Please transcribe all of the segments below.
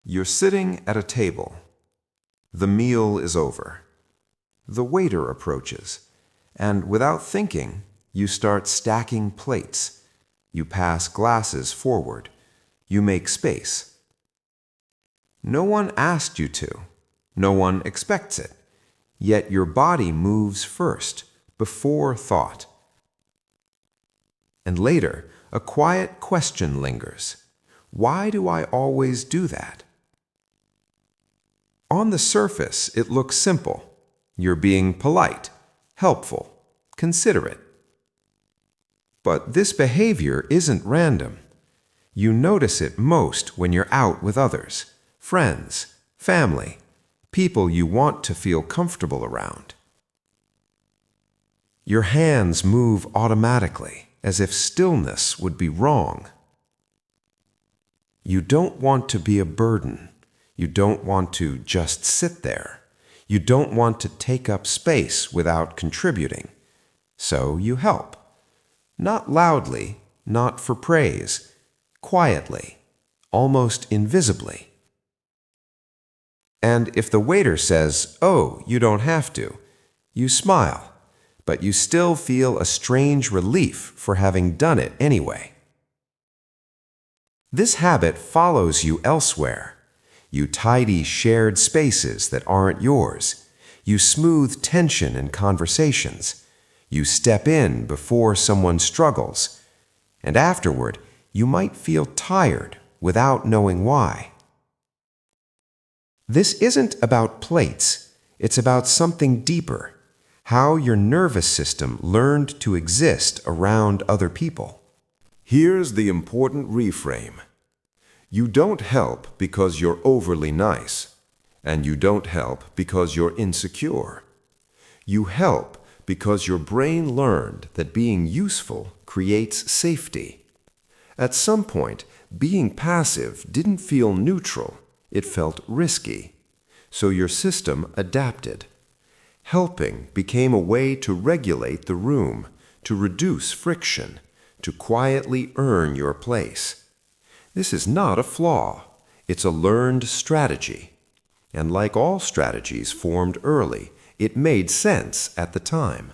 You're sitting at a table. The meal is over. The waiter approaches, and without thinking, you start stacking plates. You pass glasses forward. You make space. No one asked you to. No one expects it. Yet your body moves first, before thought. And later, a quiet question lingers. Why do I always do that? On the surface, it looks simple. You're being polite, helpful, considerate. But this behavior isn't random. You notice it most when you're out with others, friends, family, people you want to feel comfortable around. Your hands move automatically, as if stillness would be wrong. You don't want to be a burden. You don't want to just sit there. You don't want to take up space without contributing. So you help. Not loudly, not for praise, quietly, almost invisibly. And if the waiter says, "Oh, you don't have to," you smile, but you still feel a strange relief for having done it anyway. This habit follows you elsewhere. You tidy shared spaces that aren't yours. You smooth tension in conversations. You step in before someone struggles. And afterward, you might feel tired without knowing why. This isn't about plates. It's about something deeper. How your nervous system learned to exist around other people. Here's the important reframe. You don't help because you're overly nice, and you don't help because you're insecure. You help because your brain learned that being useful creates safety. At some point, being passive didn't feel neutral, it felt risky. So your system adapted. Helping became a way to regulate the room, to reduce friction, to quietly earn your place. This is not a flaw. It's a learned strategy. And like all strategies formed early, it made sense at the time.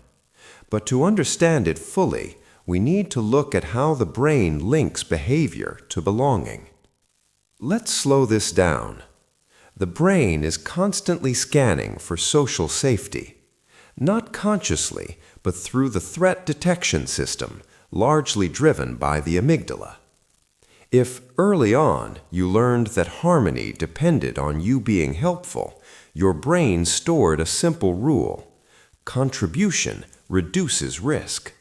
But to understand it fully, we need to look at how the brain links behavior to belonging. Let's slow this down. The brain is constantly scanning for social safety, not consciously, but through the threat detection system, largely driven by the amygdala. If early on you learned that harmony depended on you being helpful, your brain stored a simple rule: contribution reduces risk.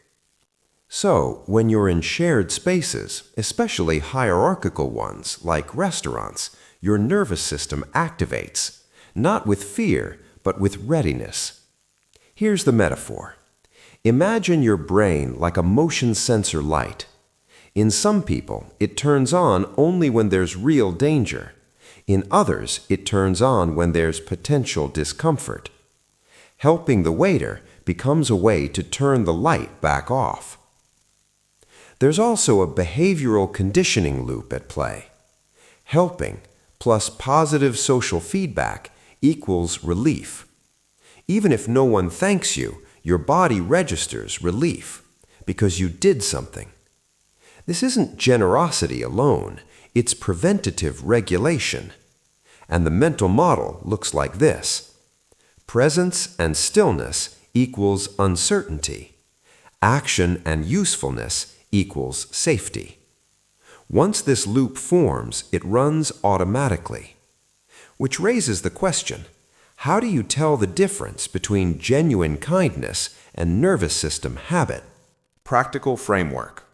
So, when you're in shared spaces, especially hierarchical ones like restaurants, your nervous system activates, not with fear, but with readiness. Here's the metaphor. Imagine your brain like a motion sensor light. In some people, it turns on only when there's real danger. In others, it turns on when there's potential discomfort. Helping the waiter becomes a way to turn the light back off. There's also a behavioral conditioning loop at play. Helping plus positive social feedback equals relief. Even if no one thanks you, your body registers relief because you did something. This isn't generosity alone, it's preventative regulation. And the mental model looks like this. Presence and stillness equals uncertainty. Action and usefulness equals safety. Once this loop forms, it runs automatically. Which raises the question, how do you tell the difference between genuine kindness and nervous system habit? Practical framework.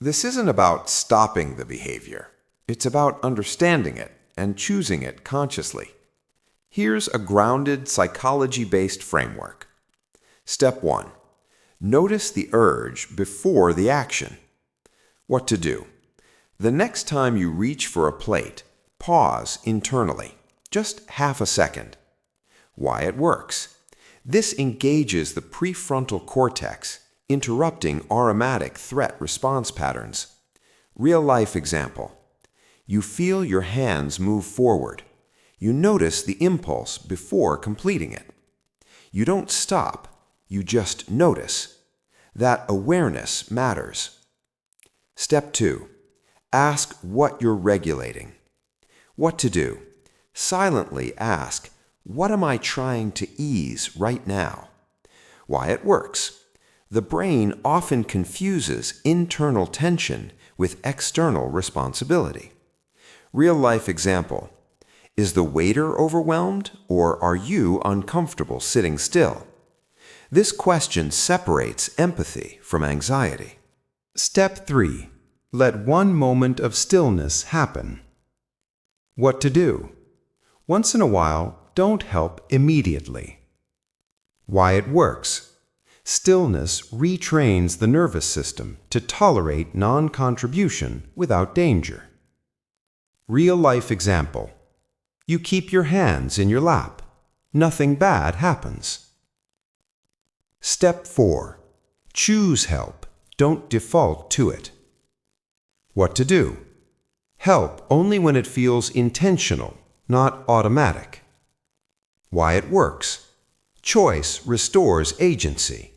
This isn't about stopping the behavior. It's about understanding it and choosing it consciously. Here's a grounded, psychology-based framework. Step 1. Notice the urge before the action. What to do? The next time you reach for a plate, pause internally, just half a second. Why it works. This engages the prefrontal cortex, interrupting automatic threat response patterns. Real-life example. You feel your hands move forward. You notice the impulse before completing it. You don't stop, you just notice. That awareness matters. Step 2. Ask what you're regulating. What to do? Silently ask, what am I trying to ease right now? Why it works. The brain often confuses internal tension with external responsibility. Real-life example. Is the waiter overwhelmed, or are you uncomfortable sitting still? This question separates empathy from anxiety. Step 3. Let one moment of stillness happen. What to do? Once in a while, don't help immediately. Why it works. Stillness retrains the nervous system to tolerate non-contribution without danger. Real-life example. You keep your hands in your lap. Nothing bad happens. Step 4. Choose help. Don't default to it. What to do? Help only when it feels intentional, not automatic. Why it works. Choice restores agency.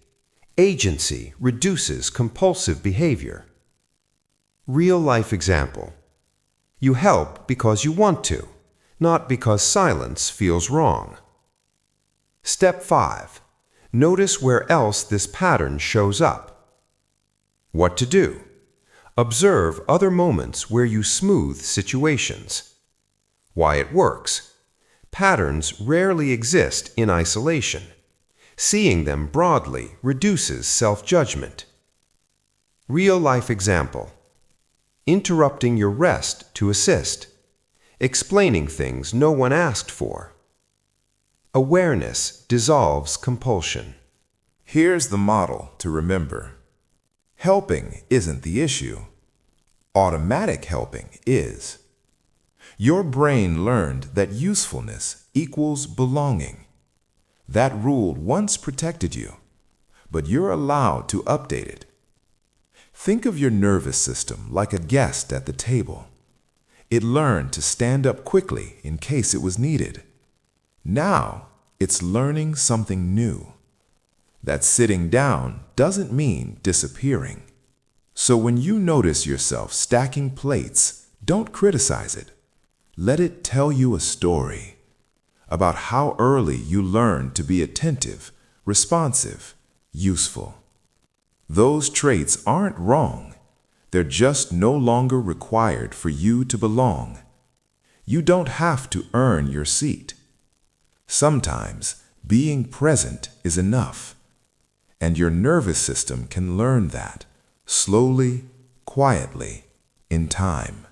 Agency reduces compulsive behavior. Real-life example. You help because you want to, not because silence feels wrong. Step 5. Notice where else this pattern shows up. What to do? Observe other moments where you smooth situations. Why it works. Patterns rarely exist in isolation. Seeing them broadly reduces self-judgment. Real-life example. Interrupting your rest to assist. Explaining things no one asked for. Awareness dissolves compulsion. Here's the model to remember. Helping isn't the issue. Automatic helping is. Your brain learned that usefulness equals belonging. That rule once protected you, but you're allowed to update it. Think of your nervous system like a guest at the table. It learned to stand up quickly in case it was needed. Now, it's learning something new. That sitting down doesn't mean disappearing. So when you notice yourself stacking plates, don't criticize it. Let it tell you a story about how early you learned to be attentive, responsive, useful. Those traits aren't wrong. They're just no longer required for you to belong. You don't have to earn your seat. Sometimes being present is enough. And your nervous system can learn that slowly, quietly, in time.